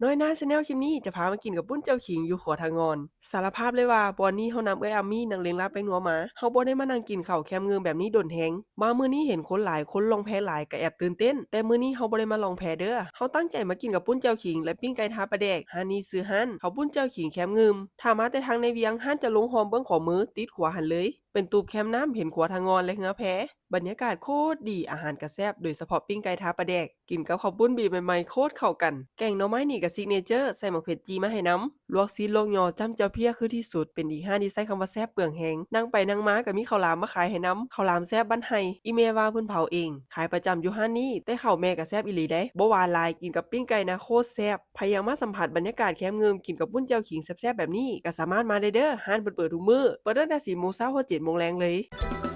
น้อยหน้าชาแนลคลิปนี้จะพามากินกับปุ้นเจ้าขิงอยู่ขัวทางอนสารภาพเลยว่าบอนนี้เฮานำอามี่นังเลงลาบไปนัวมาเฮาบ่ได้มานั่งกินข้าวแคมเงืองแบบนี้ดนแฮงมามื้อนี้เห็นคนหลายคนลงแพหลายก็แอบตื่นเต้นแต่มื้อนี้เฮาบ่ได้มาลองแพเด้อเฮาตั้งใจมากินกับปุ้นเจ้าขิงและปิ้งไก่ทาปลาแดกร้านนี้ชื่อร้านข้าวปุ้นเจ้าขิงแคมเงือมถ้ามาแต่ทางในเวียงร้านจะลงหอมเบิ่งขอมือติดขัวหันเลยเป็นตูบแคมน้ำเห็นขัวทางอนและเหือแพบรรยากาศโคตรดีอาหารก็แซ่บโดยเฉพาะปิ้งไก่ทาปลาแดกกินกับข้าวปุ้นบีบใหม่ๆโคตรเข้ากันแกงหน่อไม้นี่ก็ซิกเนเจอร์ใส่หมกเผ็ดจีมาให้น้ำลวกซีนลงยอจ้ำเจ้าเพี้ยคือที่สุดเป็นอีกห้านที่ใช้คำว่าแซ่บเปลืองแหงนั่งไปนั่งมาก็มีข้าวหลามมาขายให้น้ำข้าวหลามแซ่บบ้านไห้อีเมว่าเพิ่นเผาเองขายประจำอยู่ห้านนี้แต่ข้าวแม่ก็แซ่บอีหลีได้บ่หวานหลายกินกับปิ้งไก่นะโคตรแซ่บใครอยากมาสัมผัสบรรยากาศแคมป์เงิมกินกับปุ้นเจ้าขิงแซ่บๆแบบนี้ก็สามารถมาได้เด้อห้านเปิดทุกมื้อเปิดตั้งแต่4 โมงเช้าถึง7 โมงแลงเลย